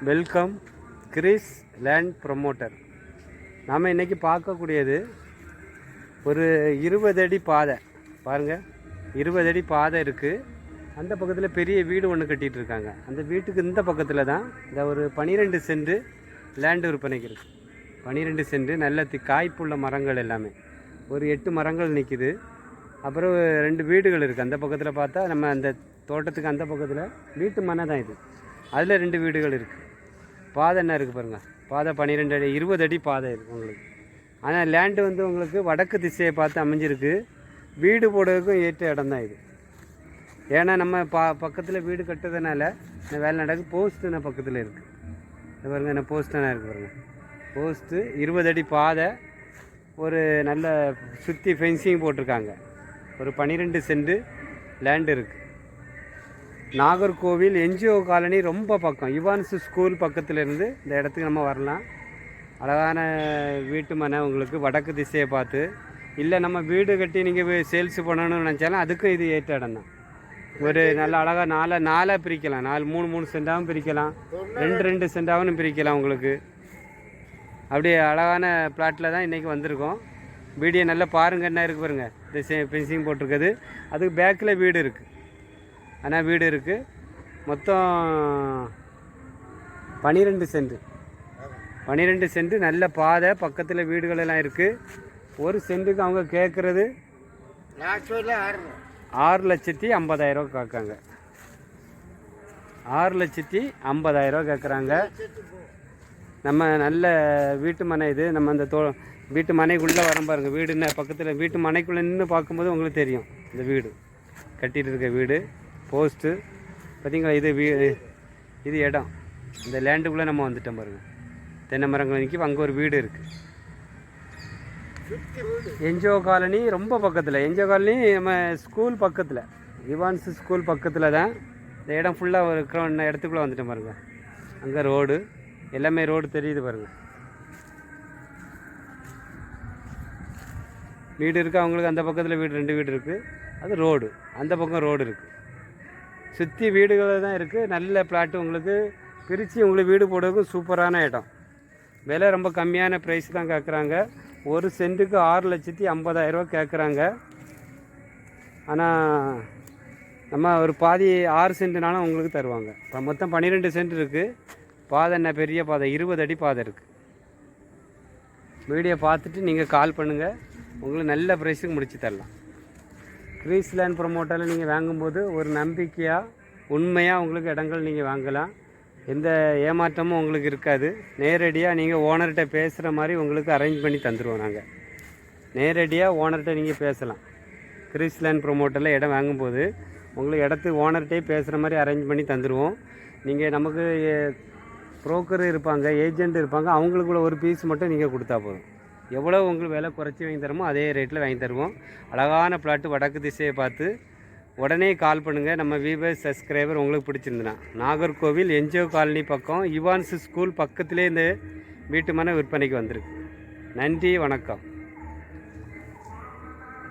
Welcome Chris land promoter. நாம் இன்றைக்கி பார்க்கக்கூடியது ஒரு 20 அடி பாதை. பாருங்கள், 20 அடி பாதை இருக்குது. அந்த பக்கத்தில் பெரிய வீடு ஒன்று கட்டிகிட்டு இருக்காங்க. அந்த வீட்டுக்கு இந்த பக்கத்தில் தான் இந்த ஒரு 12 சென்ட் லேண்டு விற்பனைக்கு இருக்குது. 12 சென்ட் நல்ல காய்ப்புள்ள மரங்கள் எல்லாமே ஒரு 8 மரங்கள் நிற்கிது. அப்புறம் 2 வீடுகள் இருக்குது. அந்த பக்கத்தில் பார்த்தா நம்ம அந்த தோட்டத்துக்கு அந்த பக்கத்தில் வீட்டு மனை தான் இது. அதில் 2 வீடுகள் இருக்குது. பாதை என்ன இருக்குது பாருங்கள், பாதை 12 அடி 20 அடி பாதை இருக்குது உங்களுக்கு. ஆனால் லேண்டு வந்து உங்களுக்கு வடக்கு திசையை பார்த்து அமைஞ்சிருக்கு. வீடு போடுறதுக்கும் ஏற்ற இடம் தான் இது. ஏன்னா நம்ம பக்கத்தில் வீடு கட்டுறதுனால இந்த வேலை நடக்கு. போஸ்ட்டு நான் பக்கத்தில் இருக்குது. இது பாருங்கள், என்ன போஸ்ட்டான இருக்குது பாருங்கள். போஸ்ட்டு 20 அடி பாதை, ஒரு நல்ல சுற்றி ஃபென்சிங் போட்டிருக்காங்க. ஒரு 12 சென்ட் லேண்டு இருக்குது. நாகர்கோவில் என்ஜிஓ காலனி ரொம்ப பக்கம். இவான்ஸ் ஸ்கூல் பக்கத்தில் இருந்து இந்த இடத்துக்கு நம்ம வரலாம். அழகான வீட்டு மனை உங்களுக்கு வடக்கு திசையை பார்த்து. இல்லை நம்ம வீடு கட்டி நீங்கள் சேல்ஸ் பண்ணணும்னு நினச்சாலும் அதுக்கும் இது ஏற்ற இடம் தான். ஒரு நல்ல அழகாக நாலாக பிரிக்கலாம். 3 சென்டாகவும் பிரிக்கலாம், 2 சென்டாகவும் பிரிக்கலாம் உங்களுக்கு. அப்படியே அழகான பிளாட்டில் தான் இன்றைக்கி வந்திருக்கோம். வீடியோ நல்லா பாருங்கள். என்ன இருக்குது பாருங்கள், இந்த ஃபென்சிங் போட்டிருக்குது. அதுக்கு பேக்கில் வீடு இருக்குது. ஆனால் வீடு இருக்குது. மொத்தம் 12 சென்ட். 12 சென்ட் நல்ல பாதை, பக்கத்தில் வீடுகள் எல்லாம் இருக்குது. ஒரு சென்ட்டுக்கு அவங்க கேட்குறது 6,50,000 கேட்காங்க. 6,50,000 கேட்குறாங்க. நம்ம நல்ல வீட்டு மனை இது. நம்ம அந்த வீட்டு மனைக்குள்ளே வரோம் பாருங்கள். வீடுன்னு பக்கத்தில் வீட்டு மனைக்குள்ளே நின்று பார்க்கும்போது உங்களுக்கு தெரியும் இந்த வீடு கட்டிகிட்டு இருக்க வீடு. போஸ்ட்டு பார்த்திங்களா, இது இடம். இந்த லேண்டுக்குள்ளே நம்ம வந்துட்டோம் பாருங்கள். தென்னை மரங்கள் நிற்கி அங்கே ஒரு வீடு இருக்குது. என்ஜிஓ காலனி ரொம்ப பக்கத்தில். என்ஜிஓ காலனி நம்ம ஸ்கூல் பக்கத்தில், இவான்ஸ் ஸ்கூல் பக்கத்தில் தான் இந்த இடம் ஃபுல்லாக இருக்கிற இடத்துக்குள்ளே வந்துட்டோம் பாருங்கள். அங்கே ரோடு எல்லாமே ரோடு தெரியுது பாருங்கள். வீடு இருக்குது அவங்களுக்கு. அந்த பக்கத்தில் வீடு 2 வீடு இருக்குது. அது ரோடு. அந்த பக்கம் ரோடு இருக்குது. சுற்றி வீடுகள் தான் இருக்குது. நல்ல பிளாட்டு உங்களுக்கு பிரித்து உங்களுக்கு வீடு போடுறதுக்கும் சூப்பரான இடம். விலை ரொம்ப கம்மியான ப்ரைஸ் தான் கேட்குறாங்க. ஒரு சென்ட்டுக்கு 6,50,000 கேட்குறாங்க. ஆனால் நம்ம ஒரு பாதி 6 சென்ட்டுனாலும் உங்களுக்கு தருவாங்க. இப்போ மொத்தம் 12 சென்ட் இருக்குது. பாதை என்ன பெரிய பாதை, 20 அடி பாதை இருக்குது. வீடியோ பார்த்துட்டு நீங்கள் கால் பண்ணுங்கள். உங்களுக்கு நல்ல ப்ரைஸுக்கு முடிச்சு தரலாம். கிறிஸ் லேண்ட் ப்ரொமோட்டரில் நீங்கள் வாங்கும்போது ஒரு நம்பிக்கையாக உண்மையாக உங்களுக்கு இடங்கள் நீங்கள் வாங்கலாம். எந்த ஏமாற்றமும் உங்களுக்கு இருக்காது. நேரடியாக நீங்கள் ஓனர்கிட்ட பேசுகிற மாதிரி உங்களுக்கு அரேஞ்ச் பண்ணி தந்துடுவோம். நாங்கள் நேரடியாக ஓனர்கிட்ட நீங்கள் பேசலாம். கிறிஸ் லேண்ட் ப்ரொமோட்டரில் இடம் வாங்கும்போது உங்களுக்கு இடத்துக்கு ஓனர்கிட்டே பேசுகிற மாதிரி அரேஞ்ச் பண்ணி தந்துடுவோம். நீங்கள் நமக்கு புரோக்கர் இருப்பாங்க, ஏஜெண்ட் இருப்பாங்க. அவங்களுக்குள்ள ஒரு பீஸ் மட்டும் நீங்கள் கொடுத்தா போதும். எவ்வளோ உங்களுக்கு விலை குறைச்சி வாங்கி தருமோ அதே ரேட்டில் வாங்கி தருவோம். அழகான பிளாட்டு வடக்கு திசையை பார்த்து. உடனே கால் பண்ணுங்கள். நம்ம வியூவர்ஸ் சப்ஸ்கிரைபர் உங்களுக்கு பிடிச்சிருந்துன்னா நாகர்கோவில் என்ஜிஓ காலனி பக்கம் இவான்ஸ் ஸ்கூல் பக்கத்திலே இந்த வீட்டு மனை விற்பனைக்கு வந்திருக்கு. நன்றி, வணக்கம்.